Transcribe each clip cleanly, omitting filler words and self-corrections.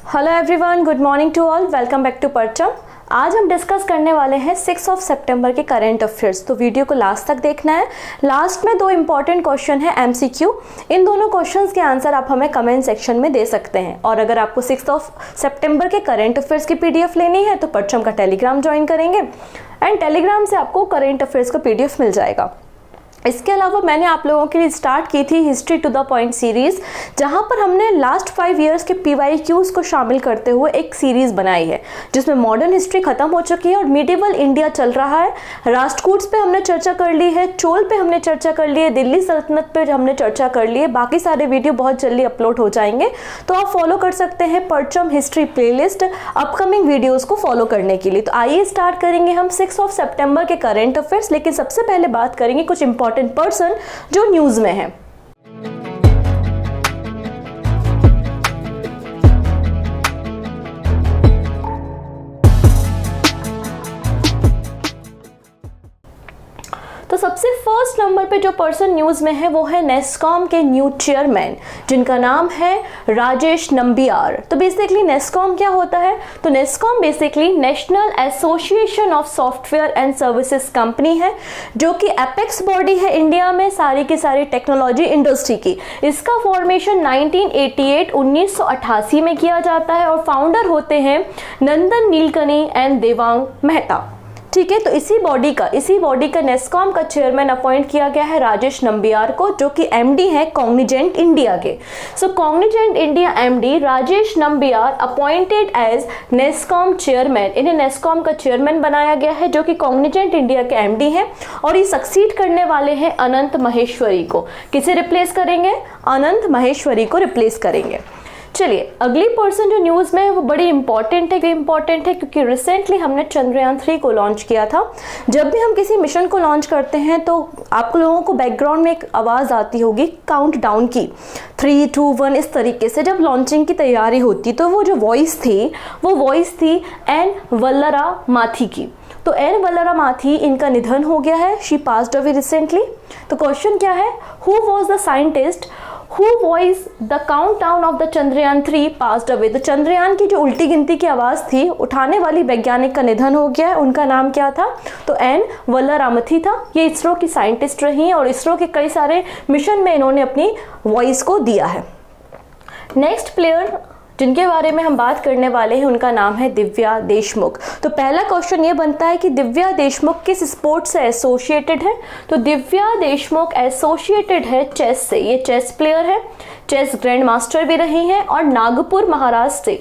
Hello everyone, good morning to all. Welcome back to Parcham. आज हम discuss करने वाले हैं 6 सितंबर के करंट अफेयर्स। तो वीडियो को लास्ट तक देखना है। लास्ट में 2 इंपॉर्टेंट क्वेश्चन है MCQ। इन दोनों क्वेश्चंस के आंसर आप हमें कमेंट सेक्शन में दे सकते हैं। और अगर आपको 6 सितंबर के करंट अफेयर्स की PDF लेनी है तो परचम का टेलीग्राम ज्वाइन करेंगे एंड टेलीग्राम से आपको करंट अफेयर्स का PDF मिल जाएगा। इसके अलावा मैंने आप लोगों के लिए स्टार्ट की थी history to the point series, जहां पर हमने लास्ट 5 इयर्स के PYQs को शामिल करते हुए एक सीरीज़ बनाई है, जिसमें मॉडर्न हिस्ट्री खत्म हो चुकी है और मिडिवल इंडिया चल रहा है। राष्ट्रकूट्स पे हमने चर्चा कर ली है, चोल पे हमने चर्चा कर ली है, दिल्ली सल्तनत पे हमने चर्चा कर ली है। बाकी सारे वीडियो बहुत जल्दी अपलोड हो जाएंगे, तो आप फॉलो कर सकते हैं परचम हिस्ट्री प्लेलिस्ट अपकमिंग वीडियोज़ को फॉलो करने के लिए। तो आइए स्टार्ट करेंगे हम 6 सितंबर के करंट अफेयर्स। लेकिन सबसे पहले बात करेंगे कुछ इंपॉर्टेंट पर्सन जो न्यूज में है। तो सबसे फर्स्ट नंबर पे जो पर्सन न्यूज में है वो है नेस्कॉम के न्यू चेयरमैन, जिनका नाम है राजेश नंबियार। तो बेसिकली नेस्कॉम क्या होता है? तो NASSCOM basically national association of software and services company है, जो कि एपेक्स बॉडी है इंडिया में सारी की सारी टेक्नोलॉजी इंडस्ट्री की। इसका फॉर्मेशन 1988 में किया जाता है और फाउंडर होते हैं नंदन नीलकनी एंड देवांग मेहता। ठीक है, तो इसी बॉडी का नेस्कॉम का चेयरमैन अपॉइंट किया गया है राजेश नंबियार को, जो कि MD है कॉग्निजेंट इंडिया के। So Cognizant India MD Rajesh Nambiar appointed as NASSCOM chairman. इन्हें नेस्कॉम का चेयरमैन बनाया गया है, जो कि कॉग्निजेंट इंडिया के MD हैं और ये सक्सीड करने वाले हैं अनंत महेश्वरी को। किसे रिप्लेस करेंगे? अनंत महेश्वरी को रिप्लेस करेंगे। चलिए, अगली पर्सन जो न्यूज़ में है वो बड़ी इंपॉर्टेंट है क्योंकि रिसेंटली हमने चंद्रयान 3 को लॉन्च किया था। जब भी हम किसी मिशन को लॉन्च करते हैं तो आप लोगों को बैकग्राउंड में एक आवाज़ आती होगी काउंट डाउन की, 3, 2, 1 इस तरीके से। जब लॉन्चिंग की तैयारी होती तो वो जो वॉइस थी एन वल्लरा माथी की। तो एन वल्लरा माथी, इनका निधन हो गया है। She passed away recently. तो क्वेश्चन क्या है? Who was the scientist who voice the count down of the Chandrayaan 3 passed away? तो चंद्रयान की जो उल्टी गिनती की आवाज़ थी उठाने वाली वैज्ञानिक का निधन हो गया है। उनका नाम क्या था? तो एन वल्लरामथी था। ये इसरो की साइंटिस्ट रही हैं और इसरो के कई सारे मिशन में इन्होंने अपनी वॉइस को दिया है। नेक्स्ट प्लेयर जिनके बारे में हम बात करने वाले हैं उनका नाम है दिव्या देशमुख। तो पहला क्वेश्चन ये बनता है कि दिव्या देशमुख किस स्पोर्ट से एसोसिएटेड है? तो दिव्या देशमुख एसोसिएटेड है चेस से। ये चेस प्लेयर है, चेस ग्रैंड मास्टर भी रही हैं और नागपुर महाराष्ट्र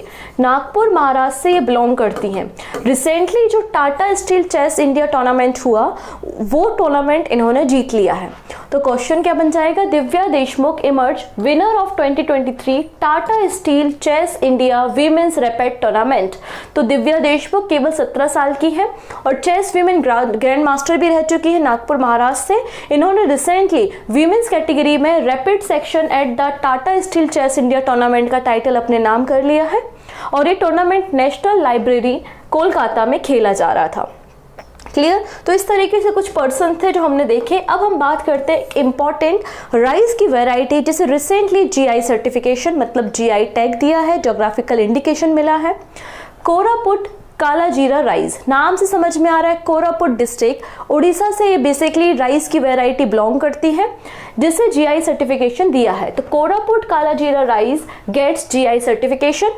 से ये बिलोंग करती हैं। रिसेंटली जो Tata Steel Chess India tournament हुआ वो टूर्नामेंट इन्होंने जीत लिया है। तो क्वेश्चन क्या बन जाएगा? Divya Deshmukh emerge winner of 2023 Tata Steel Chess India women's rapid tournament. तो दिव्या देशमुख केवल 17 साल की है और चेस वीमेन ग्रैंड मास्टर भी रह चुकी है नागपुर महाराष्ट्र से। इन्होंने रिसेंटली वीमेंस कैटेगरी में rapid section at the Tata Steel Chess India tournament का टाइटल अपने नाम कर लिया है और ये टूर्नामेंट नेशनल लाइब्रेरी कोलकाता में खेला जा रहा था। क्लियर? तो इस तरीके से कुछ पर्सन थे जो हमने देखे। अब हम बात करते हैं इंपॉर्टेंट राइस की वैरायटी, जिसे रिसेंटली GI सर्टिफिकेशन मतलब GI टैग दिया है, जोग्राफिकल इंडिकेशन मिला है। कोरापुट काला जीरा राइस, नाम से समझ में आ रहा है कोरापुट डिस्ट्रिक्ट उड़ीसा से ये बेसिकली राइस की वैरायटी बिलोंग करती है, जिसे GI सर्टिफिकेशन दिया है। तो Koraput Kala Jeera rice gets GI certification,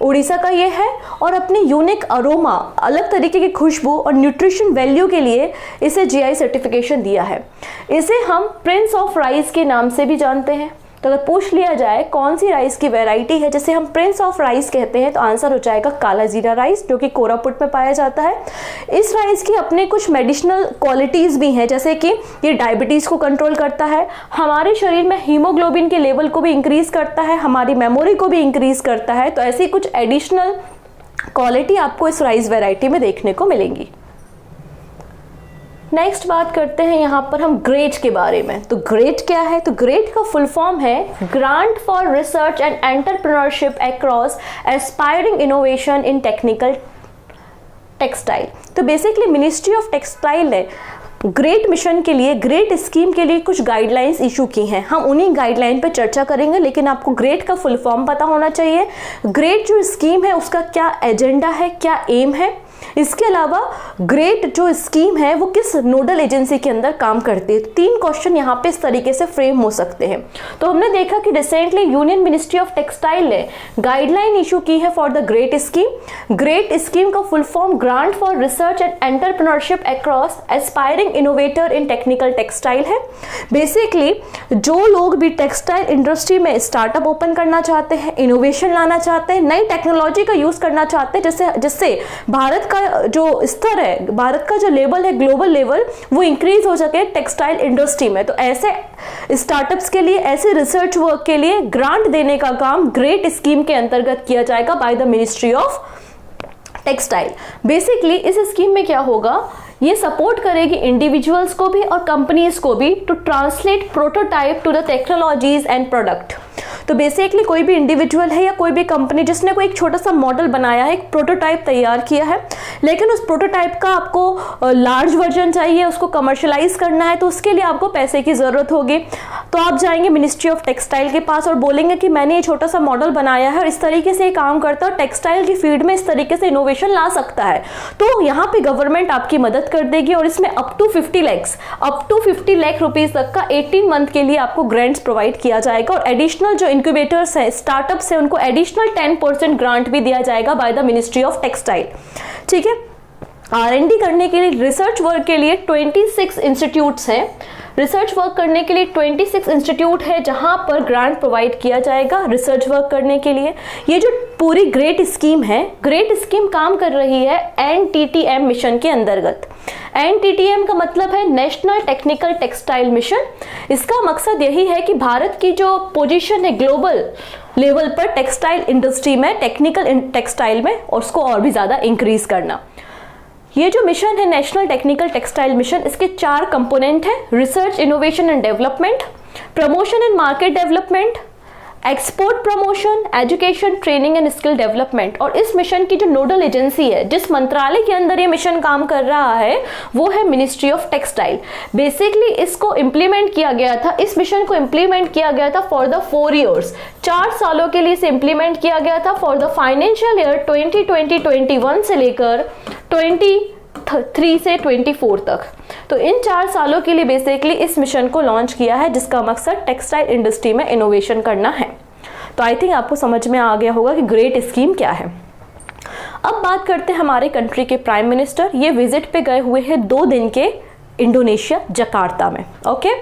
Orissa का ये है और अपनी यूनिक अरोमा, अलग तरीके की खुशबू और न्यूट्रिशन वैल्यू के लिए इसे GI सर्टिफिकेशन दिया है। इसे हम प्रिंस ऑफ राइस के नाम से भी जानते हैं। तो अगर पूछ लिया जाए कौन सी राइस की वैरायटी है जिसे हम प्रिंस ऑफ राइस कहते हैं, तो आंसर हो जाएगा काला जीरा राइस, जो कि कोरापुट में पाया जाता है। इस राइस की अपने कुछ मेडिसिनल क्वालिटीज़ भी हैं, जैसे कि ये डायबिटीज़ को कंट्रोल करता है, हमारे शरीर में हीमोग्लोबिन के लेवल को भी इंक्रीज़ करता है, हमारी मेमोरी को भी इंक्रीज़ करता है। तो ऐसी कुछ एडिशनल क्वालिटी आपको इस राइस वैरायटी में देखने को मिलेंगी। नेक्स्ट बात करते हैं यहाँ पर हम ग्रेट के बारे में। तो ग्रेट क्या है? तो ग्रेट का फुल फॉर्म है grant for research and entrepreneurship across aspiring innovation in technical textile. तो बेसिकली मिनिस्ट्री ऑफ टेक्सटाइल ने ग्रेट मिशन के लिए, ग्रेट स्कीम के लिए कुछ गाइडलाइंस इशू की हैं। हम उन्हीं गाइडलाइन पे चर्चा करेंगे, लेकिन आपको ग्रेट का फुल फॉर्म पता होना चाहिए। ग्रेट जो स्कीम है उसका क्या एजेंडा है, क्या एम है, इसके अलावा ग्रेट जो स्कीम है वो किस नोडल एजेंसी के अंदर काम करती है। 3 क्वेश्चन यहाँ पे इस तरीके से फ्रेम हो सकते हैं। तो हमने देखा कि recently union ministry of textile ने गाइडलाइन इशू की है for the GREAT scheme. GREAT scheme का full form grant for research and entrepreneurship across aspiring innovator in technical textile है। बेसिकली जो लोग भी टेक्सटाइल इंडस्ट्री में स्टार्टअप ओपन करना चाहते हैं, इनोवेशन लाना चाहते हैं, नई टेक्नोलॉजी का यूज करना चाहते हैं, जिससे भारत का जो स्तर है, भारत का जो लेवल है, ग्लोबल लेवल, वो इंक्रीज हो सके टेक्सटाइल इंडस्ट्री में, तो ऐसे स्टार्टअप्स के लिए, ऐसे रिसर्च वर्क के लिए ग्रांट देने का काम ग्रेट स्कीम के अंतर्गत किया जाएगा by the ministry of textile. Basically इस स्कीम में क्या होगा, ये सपोर्ट करेगी इंडिविजुअल्स को भी और कंपनीज को भी to translate prototype to the technologies and product. तो बेसिकली कोई भी इंडिविजुअल है या कोई भी कंपनी जिसने कोई एक छोटा सा मॉडल बनाया है, एक प्रोटोटाइप तैयार किया है, लेकिन उस प्रोटोटाइप का आपको लार्ज वर्जन चाहिए, उसको कमर्शलाइज करना है, तो उसके लिए आपको पैसे की ज़रूरत होगी। तो आप जाएंगे मिनिस्ट्री ऑफ टेक्सटाइल के पास और बोलेंगे कि मैंने ये छोटा सा मॉडल बनाया है और इस तरीके से काम करता है और टेक्सटाइल की फील्ड में इस तरीके से इनोवेशन ला सकता है। तो यहाँ पे गवर्नमेंट आपकी मदद कर देगी और इसमें अप टू 50 लाख रुपीज तक का 18 मंथ के लिए आपको ग्रांट्स प्रोवाइड किया जाएगा और एडिशनल जो इंक्यूबेटर्स हैं, स्टार्टअप्स हैं, उनको एडिशनल 10% ग्रांट भी दिया जाएगा by the ministry of textile. ठीक है। R&D करने के लिए, रिसर्च वर्क के लिए 26 इंस्टीट्यूट्स हैं। रिसर्च वर्क करने के लिए 26 इंस्टीट्यूट है जहां पर ग्रांट प्रोवाइड किया जाएगा रिसर्च वर्क करने के लिए। ये जो पूरी ग्रेट स्कीम है, ग्रेट स्कीम काम कर रही है NTTM मिशन के अंतर्गत। NTTM का मतलब है नेशनल टेक्निकल टेक्सटाइल मिशन। इसका मकसद यही है कि भारत की जो पोजीशन है ग्लोबल लेवल पर टेक्सटाइल इंडस्ट्री में, टेक्निकल टेक्सटाइल में, और उसको और भी ज़्यादा इंक्रीज करना। ये जो मिशन है नेशनल टेक्निकल टेक्सटाइल मिशन, इसके 4 कंपोनेंट हैं: research, innovation and development, promotion and market development, export promotion, education, training and skill development. और इस मिशन की जो नोडल एजेंसी है, जिस मंत्रालय के अंदर ये मिशन काम कर रहा है, वो है मिनिस्ट्री ऑफ टेक्सटाइल। बेसिकली इसको इम्प्लीमेंट किया गया था, इस मिशन को इम्प्लीमेंट किया गया था फॉर द 4 ईयर्स, 4 सालों के लिए इसे इम्प्लीमेंट किया गया था फॉर द फाइनेंशियल ईयर 2020-21 से लेकर 23 से 24 तक। तो इन 4 सालों के लिए बेसिकली इस मिशन को लॉन्च किया है, जिसका मकसद टेक्सटाइल इंडस्ट्री में इनोवेशन करना है। तो आई थिंक आपको समझ में आ गया होगा कि ग्रेट स्कीम क्या है। अब बात करते हैं हमारे कंट्री के प्राइम मिनिस्टर। ये विजिट पे गए हुए हैं 2 दिन के इंडोनेशिया, जकार्ता में। Okay,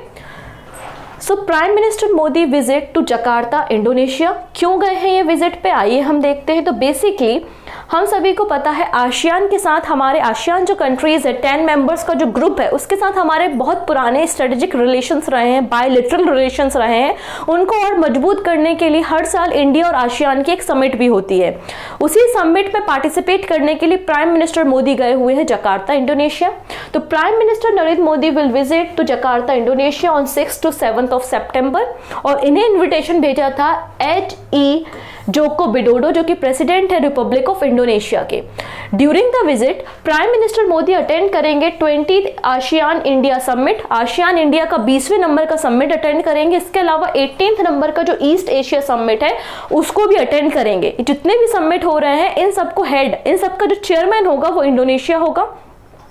so prime minister Modi visit to Jakarta, Indonesia. क्यों गए हैं ये विजिट पे, आइए हम देखते हैं। तो बेसिकली हम सभी को पता है आसियान के साथ, हमारे आसियान जो कंट्रीज है, 10 मेंबर्स का जो ग्रुप है, उसके साथ हमारे बहुत पुराने स्ट्रेटेजिक रिलेशंस रहे हैं, बायलैटरल रिलेशंस रहे हैं। उनको और मजबूत करने के लिए हर साल इंडिया और आसियान की एक समिट भी होती है। उसी समिट में पार्टिसिपेट करने के लिए प्राइम मिनिस्टर मोदी गए हुए हैं जकार्ता, इंडोनेशिया। तो prime minister Narendra Modi will visit to Jakarta, Indonesia on 6 to 7 सितंबर। और इन्हें इन्विटेशन भेजा था H.E. जोको विडोडो, जो कि प्रेसिडेंट है रिपब्लिक ऑफ इंडोनेशिया के। During the visit prime minister Modi attend करेंगे 20th ASEAN India summit, ASEAN India का 20वें नंबर का समिट अटेंड करेंगे। इसके अलावा 18th नंबर का जो ईस्ट एशिया समिट है उसको भी अटेंड करेंगे। जितने भी समिट हो रहे हैं, इन सबको हेड, इन सबका जो चेयरमैन होगा वो इंडोनेशिया होगा,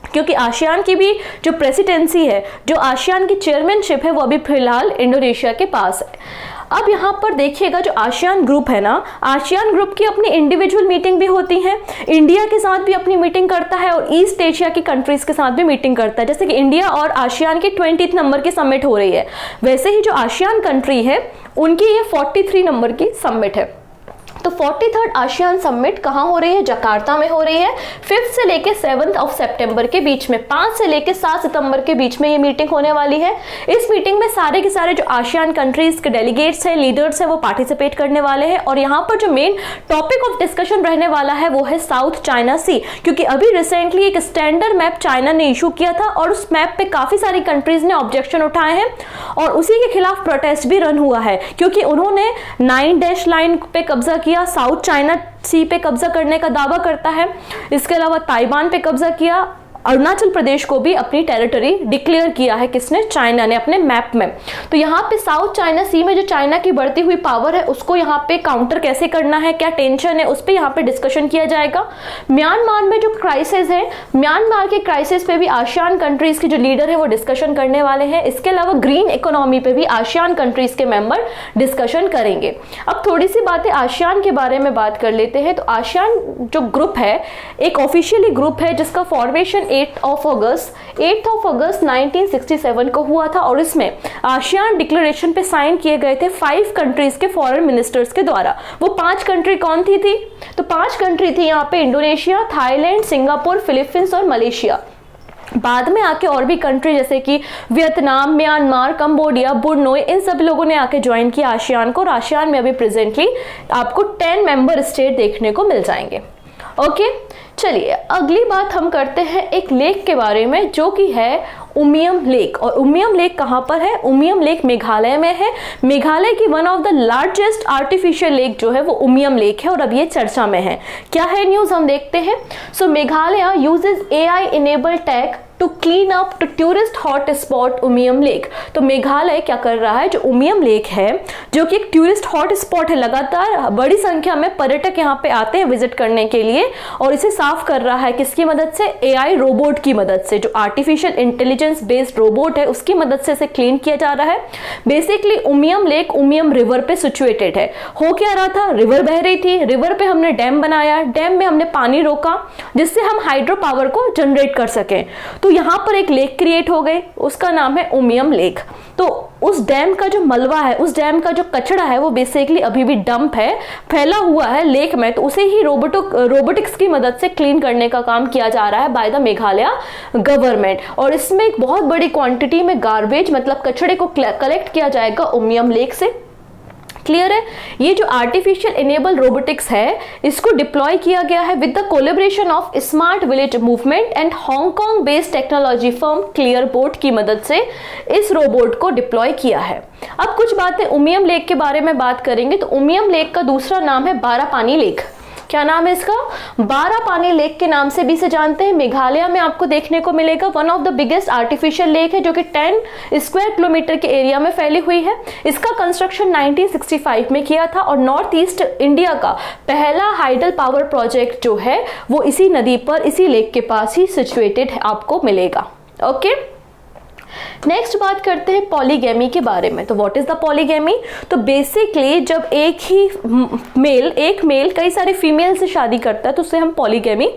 क्योंकि आसियान की भी जो प्रेसिडेंसी है, जो आसियान की चेयरमैनशिप है, वो अभी फिलहाल इंडोनेशिया के पास है। अब यहाँ पर देखिएगा, जो आसियान ग्रुप है ना, आसियान ग्रुप की अपनी इंडिविजुअल मीटिंग भी होती है, इंडिया के साथ भी अपनी मीटिंग करता है और ईस्ट एशिया की कंट्रीज के साथ भी मीटिंग करता है। जैसे कि इंडिया और आसियान की 20th नंबर की समिट हो रही है, वैसे ही जो आसियान कंट्री है उनकी ये 43 नंबर की समिट है। तो 43rd आसियान समिट कहाँ हो रही है? जकार्ता में हो रही है। 5 से लेके 7 सितंबर के बीच में, 5 से लेके 7 सितंबर के बीच में ये मीटिंग होने वाली है। इस मीटिंग में सारे के सारे जो आसियान कंट्रीज के डेलीगेट्स हैं, लीडर्स हैं, वो पार्टिसिपेट करने वाले हैं। और यहाँ पर जो मेन टॉपिक ऑफ डिस्कशन रहने वाला है वो है साउथ चाइना सी, क्योंकि अभी रिसेंटली एक स्टैंडर्ड मैप चाइना ने इशू किया था और उस मैप पे काफी सारी कंट्रीज ने ऑब्जेक्शन उठाए हैं और उसी के खिलाफ प्रोटेस्ट भी रन हुआ है, क्योंकि उन्होंने 9 डैश लाइन पे कब्जा किया, साउथ चाइना सी पे कब्जा करने का दावा करता है। इसके अलावा ताइवान पे कब्जा किया अरुणाचल प्रदेश को भी अपनी टेरिटरी डिक्लेयर किया है किसने, चाइना ने अपने मैप में। तो यहाँ पे साउथ चाइना सी में जो चाइना की बढ़ती हुई पावर है उसको यहाँ पे काउंटर कैसे करना है, क्या टेंशन है, उस पर यहाँ पे डिस्कशन किया जाएगा। म्यांमार में जो क्राइसिस है, म्यांमार के क्राइसिस पे भी आसियान कंट्रीज के जो लीडर है वो डिस्कशन करने वाले हैं। इसके अलावा ग्रीन इकोनॉमी पे भी आसियान कंट्रीज के मेंबर डिस्कशन करेंगे। अब थोड़ी सी बातें आसियान के बारे में बात कर लेते हैं। तो आसियान जो ग्रुप है एक ऑफिशियली ग्रुप है जिसका फॉर्मेशन 8 अगस्त 1967 को हुआ था और इसमें आसियान डिक्लेरेशन पे साइन किए गए थे 5 कंट्रीज के फॉरेन मिनिस्टर्स के द्वारा। वो 5 कंट्री कौन थी? तो 5 कंट्री थी यहाँ पे इंडोनेशिया, थाईलैंड, सिंगापुर, फिलीपींस और मलेशिया। बाद में आके और भी कंट्री जैसे कि वियतनाम, म्यांमार, कंबोडिया, बुर्नोई, इन सभी लोगों ने आके ज्वाइन किया आसियान को। और आसियान में अभी प्रेजेंटली आपको 10 मेंबर स्टेट देखने को मिल जाएंगे। ओके, चलिए अगली बात हम करते हैं एक लेक के बारे में जो कि है उमियम लेक। और उमियम लेक कहाँ पर है? उमियम लेक मेघालय में है। मेघालय की one of the largest artificial lake जो है वो उमियम लेक है और अब ये चर्चा में है। क्या है न्यूज, हम देखते हैं। So Meghalaya uses AI enable tech to clean up to tourist hot spot Umiam lake. तो मेघालय क्या कर रहा है, जो उमियम लेक है जो कि एक टूरिस्ट हॉट स्पॉट है, लगातार बड़ी संख्या में पर्यटक यहाँ पे आते हैं विजिट करने के लिए, और इसे साफ कर रहा है किसकी मदद से? AI रोबोट की मदद से, जो आर्टिफिशियल इंटेलिजेंस बेस्ड रोबोट है उसकी मदद से इसे क्लीन किया जा रहा है। Basically Umiam lake Umiam river पे सिचुएटेड है। हो क्या रहा था, रिवर बह रही थी, रिवर पे हमने डैम बनाया, डैम में हमने पानी रोका जिससे हम हाइड्रो पावर को जनरेट कर सकें। तो यहाँ पर एक लेक क्रिएट हो गई, उसका नाम है उमियम लेक। तो उस डैम का जो मलबा है, उस डैम का जो कचरा है वो बेसिकली अभी भी डंप है, फैला हुआ है लेक में, तो उसे ही रोबोटिक्स की मदद से क्लीन करने का काम किया जा रहा है बाय द मेघालय गवर्नमेंट। और इसमें एक बहुत बड़ी क्वांटिटी में गार्बेज मतलब कचड़े को कलेक्ट किया जाएगा उमियम लेक से। क्लियर है? ये जो आर्टिफिशियल इनेबल रोबोटिक्स है इसको डिप्लॉय किया गया है with the collaboration of smart village movement and Hong Kong based technology firm Clearbot की मदद से इस रोबोट को डिप्लॉय किया है। अब कुछ बातें उमियम लेक के बारे में बात करेंगे। तो उमियम लेक का दूसरा नाम है बारापानी लेक। क्या नाम है इसका? बारापानी लेक के नाम से भी इसे जानते हैं। मेघालय में आपको देखने को मिलेगा, one of the biggest artificial lake है जो कि 10 स्क्वायर किलोमीटर के एरिया में फैली हुई है। इसका कंस्ट्रक्शन 1965 में किया था और नॉर्थ ईस्ट इंडिया का पहला हाइडल पावर प्रोजेक्ट जो है वो इसी नदी पर, इसी लेक के पास ही सिचुएटेड आपको मिलेगा। ओके, नेक्स्ट बात करते हैं पॉलीगैमी के बारे में। तो व्हाट इज द पॉलीगैमी? तो बेसिकली जब एक मेल कई सारे फीमेल से शादी करता है तो उसे हम पॉलीगैमी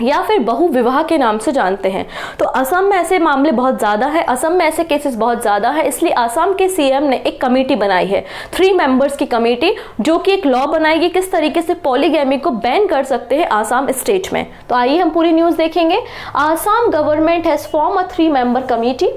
या फिर बहु विवाह के नाम से जानते हैं। तो असम में ऐसे मामले बहुत ज़्यादा है, असम में ऐसे केसेस बहुत ज़्यादा है, इसलिए असम के CM ने एक कमेटी बनाई है, 3 मेंबर्स की कमेटी, जो कि एक लॉ बनाएगी किस तरीके से पॉलीगैमी को बैन कर सकते हैं आसाम स्टेट में। तो आइए हम पूरी न्यूज़ देखेंगे। Assam government has form a 3 member committee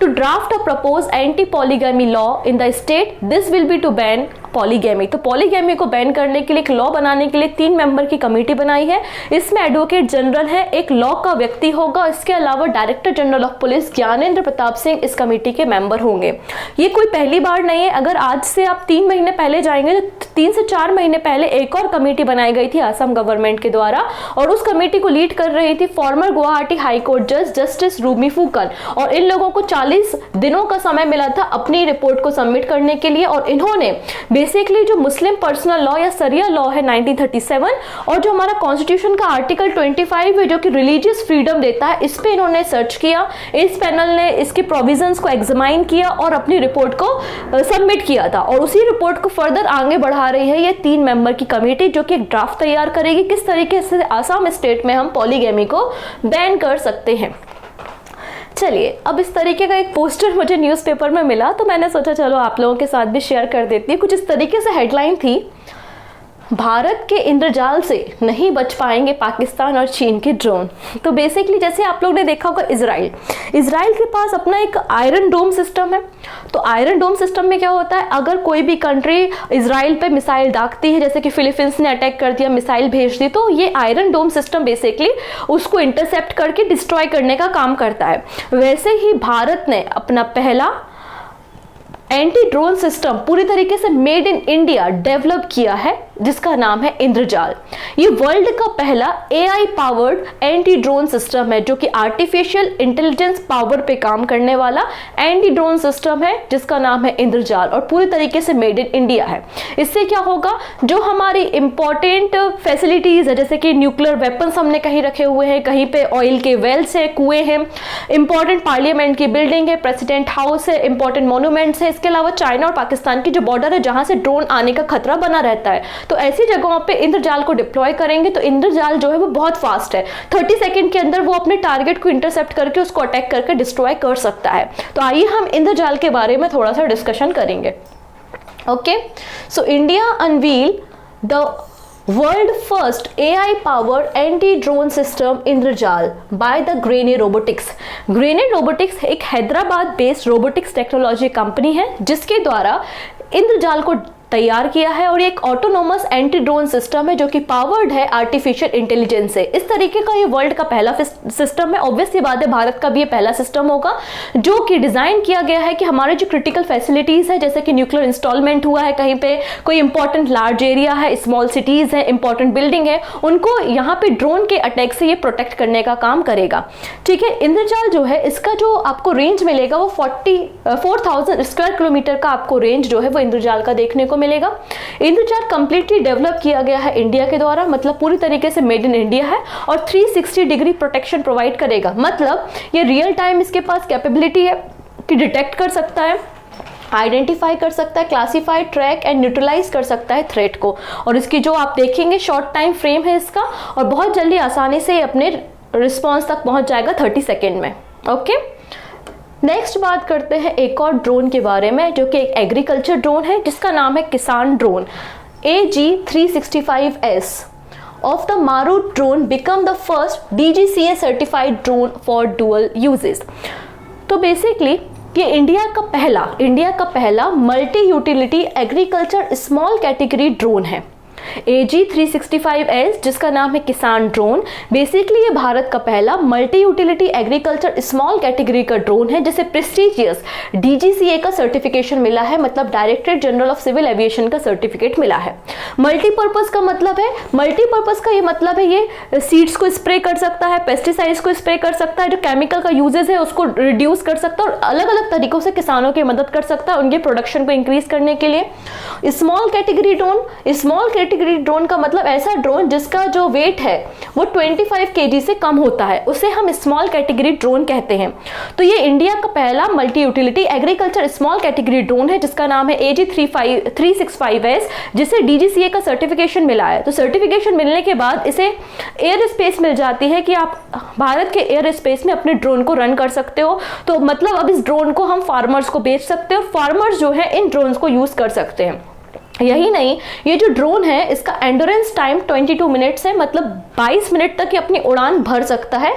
to draft a proposed anti-polygamy law in the state. This will be to ban polygamy. तो पॉलीगैमी को बैन करने के लिए एक लॉ बनाने के लिए 3 मेंबर की कमेटी बनाई है। इसमें एडवोकेट जनरल है, एक लॉ का व्यक्ति होगा, इसके अलावा director general of police Gyanendra Pratap Singh इस कमेटी के मेंबर होंगे। ये कोई पहली बार नहीं है, अगर आज से आप 3 महीने पहले जाएंगे तो 3 से 4 महीने पहले एक और कमेटी बनाई गई थी आसाम गवर्नमेंट के द्वारा और उस कमेटी को लीड कर रही थी फॉर्मर गुवाहाटी हाईकोर्ट जज जस्टिस रूमी फूकन। और इन लोगों को 40 दिनों का समय मिला था अपनी रिपोर्ट को सबमिट करने के लिए और इन्होंने बेसिकली जो मुस्लिम पर्सनल लॉ या सरिया लॉ है 1937 और जो हमारा कॉन्स्टिट्यूशन का आर्टिकल 25 है जो कि रिलीजियस फ्रीडम देता है, इस पे इन्होंने सर्च किया। इस पैनल ने इसके प्रोविजंस को एग्जामाइन किया और अपनी रिपोर्ट को सबमिट किया था और उसी रिपोर्ट को फर्दर आगे बढ़ा रही है ये 3 मेंबर की कमेटी जो कि एक ड्राफ्ट तैयार करेगी किस तरीके से आसाम स्टेट में हम पॉलीगैमी को बैन कर सकते हैं। चलिए, अब इस तरीके का एक पोस्टर मुझे न्यूज़पेपर में मिला तो मैंने सोचा चलो आप लोगों के साथ भी शेयर कर देती हूँ। कुछ इस तरीके से हेडलाइन थी, भारत के इंद्रजाल से नहीं बच पाएंगे पाकिस्तान और चीन के ड्रोन। तो बेसिकली जैसे आप लोग ने देखा होगा इजराइल के पास अपना एक आयरन डोम सिस्टम है। तो आयरन डोम सिस्टम में क्या होता है, अगर कोई भी कंट्री इजराइल पे मिसाइल दागती है, जैसे कि फिलीपींस ने अटैक कर दिया, मिसाइल भेज दी, तो ये आयरन डोम सिस्टम बेसिकली उसको इंटरसेप्ट करके डिस्ट्रॉय करने का काम करता है। वैसे ही भारत ने अपना पहला एंटी ड्रोन सिस्टम पूरी तरीके से मेड इन इंडिया डेवलप किया है जिसका नाम है इंद्रजाल। ये वर्ल्ड का पहला AI powered anti drone system है जो कि आर्टिफिशियल इंटेलिजेंस पावर पे काम करने वाला एंटी ड्रोन सिस्टम है जिसका नाम है इंद्रजाल और पूरी तरीके से मेड इन इंडिया है। इससे क्या होगा, जो हमारी इंपॉर्टेंट फैसिलिटीज है जैसे कि न्यूक्लियर वेपन्स हमने कहीं रखे हुए हैं, कहीं पे ऑयल के वेल्स है, कुएं हैं, इंपॉर्टेंट पार्लियामेंट की बिल्डिंग है, प्रेसिडेंट हाउस है, इंपॉर्टेंट मॉन्यूमेंट्स है, इसके अलावा चाइना और पाकिस्तान की जो बॉर्डर है जहां से ड्रोन आने का खतरा बना रहता है, तो ऐसी जगहों पे इंद्रजाल को डिप्लॉय करेंगे तो इंद्रजाल जो है वो बहुत फास्ट है, 30 सेकंड के अंदर वो अपने टारगेट को इंटरसेप्ट करके उसको अटैक करके डिस्ट्रॉय कर सकता है। तो आइए हम इंद्रजाल के बारे में थोड़ा सा डिस्कशन करेंगे। Okay, so India unveil the world first AI powered anti drone system Indrajaal by the Grene robotics. Grene robotics एक Hyderabad based robotics technology company है जिसके द्वारा इंद्रजाल को तैयार किया है और ये एक ऑटोनोमस एंटी ड्रोन सिस्टम है जो कि पावर्ड है आर्टिफिशियल इंटेलिजेंस से। इस तरीके का ये वर्ल्ड का पहला सिस्टम है। ऑब्वियस सी बात है भारत का भी ये पहला सिस्टम होगा जो कि डिजाइन किया गया है कि हमारे जो क्रिटिकल फैसिलिटीज है जैसे कि न्यूक्लियर इंस्टॉलमेंट हुआ है, कहीं पे कोई इंपॉर्टेंट लार्ज एरिया है, स्मॉल सिटीज है, इंपॉर्टेंट बिल्डिंग है, उनको यहाँ पे ड्रोन के अटैक से ये प्रोटेक्ट करने का काम करेगा। ठीक है, इंद्रजाल जो है इसका जो आपको रेंज मिलेगा वो 4000 स्क्वायर किलोमीटर का आपको रेंज जो है वो इंद्रजाल का देखने को मिलेगा। इंद्रजाल कंप्लीटली डेवलप किया गया है इंडिया के द्वारा, मतलब पूरी तरीके से मेड इन इंडिया है और 360 डिग्री प्रोटेक्शन प्रोवाइड करेगा। मतलब ये रियल टाइम इसके पास कैपेबिलिटी है कि डिटेक्ट कर सकता है, आइडेंटिफाई कर सकता है, क्लासीफाई, ट्रैक एंड न्यूट्रलाइज कर सकता है थ्रेट को। और इसकी जो आप देखेंगे शॉर्ट टाइम फ्रेम है इसका और बहुत जल्दी आसानी से अपने रिस्पॉन्स तक पहुंच जाएगा 30 सेकेंड में। ओके, नेक्स्ट बात करते हैं एक और ड्रोन के बारे में जो कि एक एग्रीकल्चर ड्रोन है जिसका नाम है किसान drone. AG365S of the Marut drone become the first DGCA certified drone for dual uses। तो बेसिकली ये इंडिया का पहला multi utility agriculture small category drone है। AG365S जिसका नाम है किसान ड्रोन, बेसिकली ये भारत का पहला multi utility agriculture small category का ड्रोन है जिसे प्रेस्टीजियस DGCA का सर्टिफिकेशन मिला है, मतलब directorate general of civil aviation का सर्टिफिकेट मिला है। मल्टीपर्पज का मतलब है, मल्टीपर्पज का ये मतलब है ये सीड्स को स्प्रे कर सकता है, पेस्टिसाइड्स को स्प्रे कर सकता है, जो केमिकल का यूजेस है उसको रिड्यूस कर सकता है और अलग अलग तरीकों से किसानों की मदद कर सकता है उनके प्रोडक्शन को इंक्रीज करने के लिए। स्मॉल कैटेगरी ड्रोन का मतलब ऐसा ड्रोन जिसका जो वेट है वो 25 kg से कम होता है, उसे हम स्मॉल कैटेगरी ड्रोन कहते हैं। तो ये इंडिया का पहला multi utility agriculture small category drone है जिसका नाम है AG365S जिसे DGCA का सर्टिफिकेशन मिला है। तो सर्टिफिकेशन मिलने के बाद इसे एयर स्पेस मिल जाती है कि आप भारत के एयर स्पेस में अपने ड्रोन को रन कर सकते हो। तो मतलब अब इस ड्रोन को हम फार्मर्स को बेच सकते हैं और फार्मर्स जो है इन ड्रोन्स को यूज कर सकते हैं। यही नहीं, ये जो ड्रोन है इसका एंडोरेंस टाइम 22 मिनट्स है, मतलब 22 मिनट तक ये अपनी उड़ान भर सकता है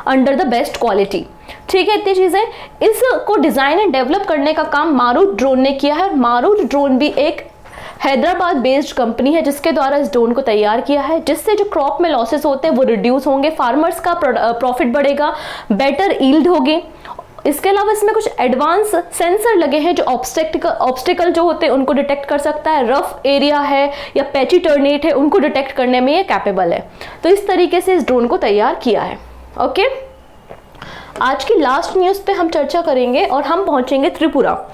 अंडर द बेस्ट क्वालिटी। ठीक है, इतनी चीजें। इसको डिजाइन एंड डेवलप करने का काम मारूत ड्रोन ने किया है। मारूत ड्रोन भी एक हैदराबाद बेस्ड कंपनी है जिसके द्वारा इस ड्रोन को तैयार किया है, जिससे जो क्रॉप में लॉसेस होते हैं वो रिड्यूस होंगे, फार्मर्स का प्रॉफिट बढ़ेगा, बेटर ईल्ड होगी। इसके अलावा इसमें कुछ एडवांस सेंसर लगे हैं जो ऑब्स्टिकल जो होते हैं उनको डिटेक्ट कर सकता है, रफ एरिया है या पैची टर्नेट है उनको डिटेक्ट करने में ये कैपेबल है। तो इस तरीके से इस ड्रोन को तैयार किया है। ओके, आज की लास्ट न्यूज़ पे हम चर्चा करेंगे और हम पहुंचेंगे त्रिपुरा।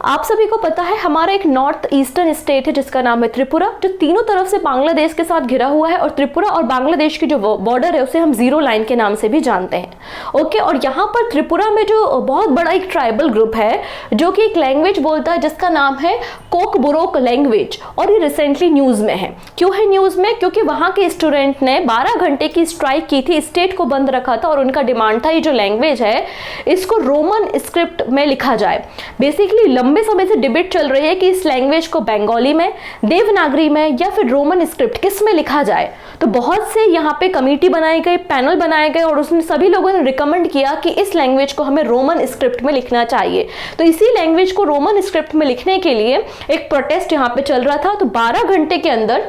आप सभी को पता है हमारा एक नॉर्थ ईस्टर्न स्टेट है जिसका नाम है त्रिपुरा, जो तीनों तरफ से बांग्लादेश के साथ घिरा हुआ है और त्रिपुरा और बांग्लादेश की जो बॉर्डर है उसे हम जीरो लाइन के नाम से भी जानते हैं। ओके, और यहाँ पर त्रिपुरा में जो बहुत बड़ा एक ट्राइबल ग्रुप है जो कि एक लैंग्वेज बोलता है जिसका नाम है कोकबोरोक लैंग्वेज, और ये रिसेंटली न्यूज में है। क्यों है न्यूज में? क्योंकि वहां के स्टूडेंट ने 12 घंटे की स्ट्राइक की थी, स्टेट को बंद रखा था और उनका डिमांड था ये जो लैंग्वेज है इसको रोमन स्क्रिप्ट में लिखा जाए। बेसिकली लंबे समय से डिबेट चल रही है कि इस लैंग्वेज को बंगाली में, देवनागरी में या फिर रोमन स्क्रिप्ट किस में लिखा जाए। तो बहुत से यहाँ पे कमेटी बनाए गए, पैनल बनाए गए और उसमें सभी लोगों ने रिकमेंड किया कि इस लैंग्वेज को हमें रोमन स्क्रिप्ट में लिखना चाहिए। तो इसी लैंग्वेज को रोमन स्क्रिप्ट में लिखने के लिए एक प्रोटेस्ट यहाँ पे चल रहा था। तो 12 घंटे के अंदर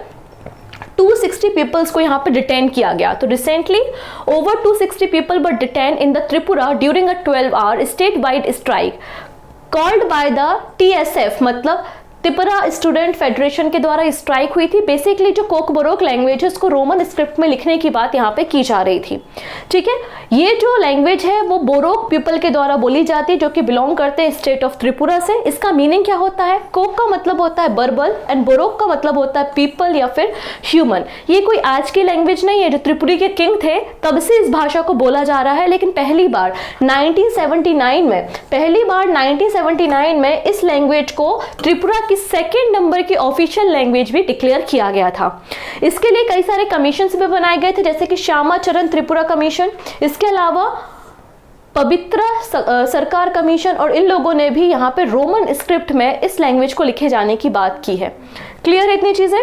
260 पीपल्स को यहाँ पे डिटेन किया गया। तो recently over 260 people were detain in the Tripura during a 12 hour state wide strike called by the TSF, मतलब त्रिपुरा स्टूडेंट फेडरेशन के द्वारा स्ट्राइक हुई थी। बेसिकली जो कोकबोरोक लैंग्वेज है उसको रोमन स्क्रिप्ट में लिखने की बात यहाँ पे की जा रही थी। ठीक है, ये जो लैंग्वेज है वो बोरोक पीपल के द्वारा बोली जाती है जो कि बिलोंग करते हैं स्टेट ऑफ त्रिपुरा से। इसका मीनिंग क्या होता है? कोक का मतलब होता है बर्बल एंड बोरोक का मतलब होता है पीपल या फिर ह्यूमन। ये कोई आज की लैंग्वेज नहीं है, जो त्रिपुरी के किंग थे तब से इस भाषा को बोला जा रहा है। लेकिन पहली बार 1979 में इस लैंग्वेज को त्रिपुरा की सेकेंड नंबर की ऑफिशियल लैंग्वेज भी डिक्लेयर किया गया था। इसके लिए कई सारे कमीशन भी बनाए गए थे, जैसे कि श्यामाचरण त्रिपुरा कमीशन, इसके अलावा पवित्रा सरकार कमीशन, और इन लोगों ने भी यहाँ पे रोमन स्क्रिप्ट में इस लैंग्वेज को लिखे जाने की बात की है। क्लियर है इतनी चीजें?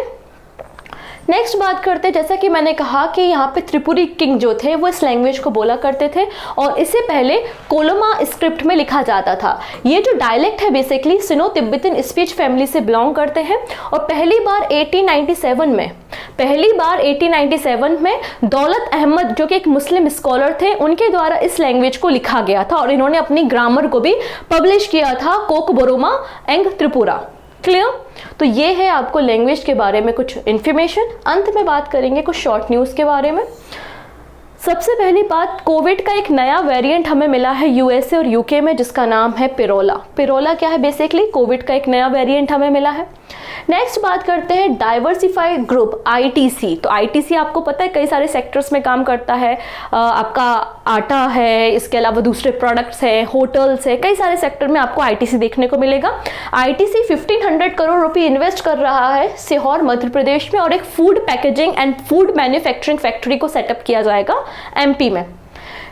नेक्स्ट बात करते हैं, जैसा कि मैंने कहा कि यहाँ पे त्रिपुरी किंग जो थे वो इस लैंग्वेज को बोला करते थे और इससे पहले कोलोमा स्क्रिप्ट में लिखा जाता था। ये जो डायलेक्ट है बेसिकली सिनो तिब्बतन स्पीच फैमिली से बिलोंग करते हैं और पहली बार 1897 में दौलत अहमद जो कि एक मुस्लिम स्कॉलर थे उनके द्वारा इस लैंग्वेज को लिखा गया था और इन्होंने अपनी ग्रामर को भी पब्लिश किया था, कोकबोरोमा एंग त्रिपुरा। क्लियर? तो ये है आपको लैंग्वेज के बारे में कुछ इंफॉर्मेशन। अंत में बात करेंगे कुछ शॉर्ट न्यूज के बारे में। सबसे पहली बात, कोविड का एक नया वेरिएंट हमें मिला है यूएसए और यूके में जिसका नाम है पिरोला। पिरोला क्या है? बेसिकली कोविड का एक नया वेरिएंट हमें मिला है। नेक्स्ट बात करते हैं डाइवर्सिफाइड ग्रुप आईटीसी। तो आईटीसी आपको पता है कई सारे सेक्टर्स में काम करता है, आपका आटा है, इसके अलावा दूसरे प्रोडक्ट्स हैं, होटल्स है, कई सारे सेक्टर में आपको आईटीसी देखने को मिलेगा। आईटीसी 1500 करोड़ रुपए इन्वेस्ट कर रहा है सीहोर मध्य प्रदेश में और एक food packaging and food manufacturing factory को सेटअप किया जाएगा एमपी में।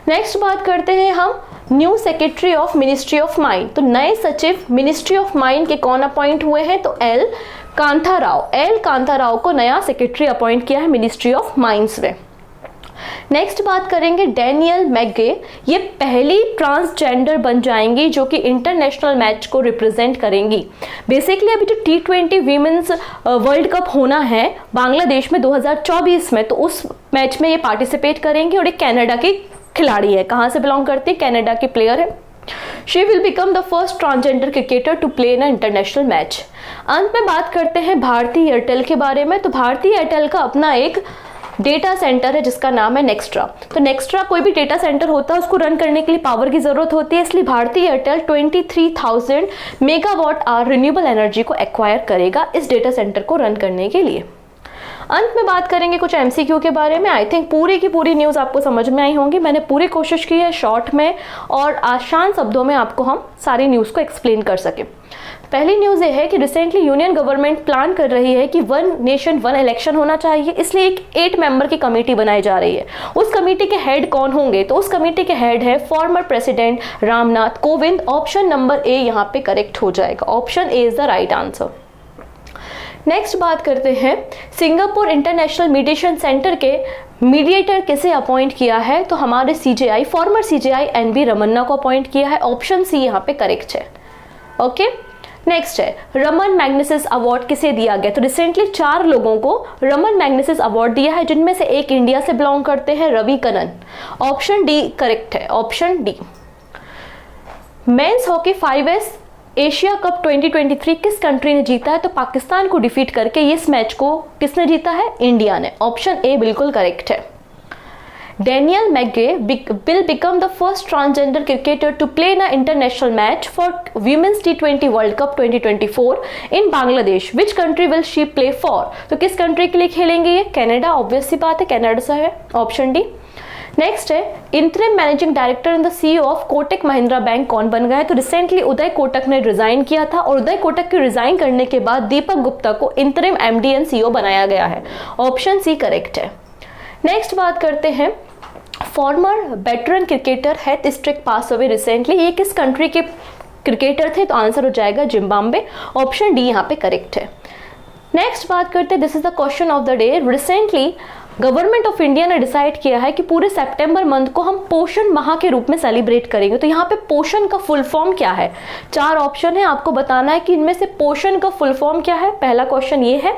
नेक्स्ट बात करते हैं हम new secretary of ministry of mine. तो नए सचिव मिनिस्ट्री ऑफ माइन के कौन अपॉइंट हुए हैं? तो एल कांता राव को नया सेक्रेटरी अपॉइंट किया है मिनिस्ट्री ऑफ माइंस में। नेक्स्ट बात करेंगे डैनियल मैकगे। ये पहली ट्रांसजेंडर बन जाएंगी जो कि इंटरनेशनल मैच को रिप्रेजेंट करेंगी। बेसिकली अभी जो T20 वीमेंस वर्ल्ड कप होना है बांग्लादेश में 2024 में, तो उस मैच में ये पार्टिसिपेट करेंगी और एक कनाडा की खिलाड़ी है। कहाँ से बिलोंग करती है? कनाडा की प्लेयर है। She will become the first transgender cricketer to play in international match. अंत में बात करते हैं भारती एयरटेल के बारे में। तो भारती एयरटेल का अपना एक डेटा सेंटर है जिसका नाम है नेक्स्ट्रा। तो नेक्स्ट्रा कोई भी डेटा सेंटर होता है उसको रन करने के लिए पावर की जरूरत होती है, इसलिए Bharti Airtel 23,000 megawatt hour renewable energy को एक्वायर करेगा इस डेटा सेंटर को रन करने के लिए। अंत में बात करेंगे कुछ एमसीक्यू के बारे में। आई थिंक पूरी की पूरी न्यूज़ आपको समझ में आई होंगी। मैंने पूरी कोशिश की है शॉर्ट में और आसान शब्दों में आपको हम सारी न्यूज़ को एक्सप्लेन कर सके। पहली न्यूज़ ये है कि रिसेंटली यूनियन गवर्नमेंट प्लान कर रही है कि 1 नेशन 1 इलेक्शन होना चाहिए, इसलिए एक 8 मेंबर की कमेटी बनाई जा रही है। उस कमेटी के हेड कौन होंगे? तो उस कमेटी के हेड है former president Ramnath Kovind. Option number A यहाँ पे करेक्ट हो जाएगा। Option A is the right answer. Next बात करते हैं सिंगापुर इंटरनेशनल मीडिएशन सेंटर के मीडिएटर किसे अपॉइंट किया है? तो हमारे CJI former CJI NV Ramana को अपॉइंट किया है। ऑप्शन सी यहाँ पे करेक्ट है। ओके, नेक्स्ट है रमन मैग्नेसिस अवार्ड किसे दिया गया? तो रिसेंटली 4 लोगों को रमन मैग्नेसिस अवार्ड दिया है, जिनमें से एक इंडिया से बिलोंग करते हैं, Ravi Kannan. Option D correct है। Option D. Men's hockey 5S Asia cup 2023 किस कंट्री ने जीता है? तो पाकिस्तान को डिफीट करके इस मैच को किसने जीता है? इंडिया ने। ऑप्शन ए बिल्कुल करेक्ट है। Daniel Magge will become the first transgender cricketer to play in an international match for Women's T20 World Cup 2024 in Bangladesh. Which country will she play for? तो किस country के लिए खेलेंगे ये? Canada, obvious सी बात है, Canada से है। Option D. नेक्स्ट है interim managing director and the CEO of Kotak Mahindra bank कौन बन गया है? तो रिसेंटली उदय कोटक ने रिजाइन किया था और उदय कोटक के रिजाइन करने के बाद दीपक गुप्ता को इंटरिम एमडी एंड सीईओ बनाया गया है। ऑप्शन सी करेक्ट है। नेक्स्ट बात करते हैं former veteran cricketer Heath Streak pass away recently. ये किस कंट्री के क्रिकेटर थे? तो आंसर हो जाएगा जिम्बाब्वे। ऑप्शन डी यहाँ पे करेक्ट है। नेक्स्ट बात करते हैं, this is the question of the day. Recently government of India ने डिसाइड किया है कि पूरे सितंबर मंथ को हम पोषण माह के रूप में सेलिब्रेट करेंगे। तो यहाँ पे पोषण का फुल फॉर्म क्या है? 4 ऑप्शन है, आपको बताना है कि इनमें से पोषण का फुल फॉर्म क्या है। पहला क्वेश्चन ये है।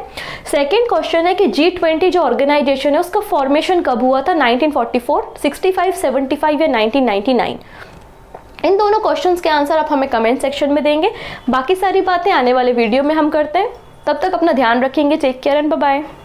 सेकंड क्वेश्चन है कि G20 जो ऑर्गेनाइजेशन है उसका फॉर्मेशन कब हुआ था? 1944, 65, 75 या 1999? इन दोनों क्वेश्चंस के आंसर आप हमें कमेंट सेक्शन में देंगे। बाकी सारी बातें आने वाले वीडियो में हम करते हैं। तब तक अपना ध्यान रखेंगे। Take care and bye bye.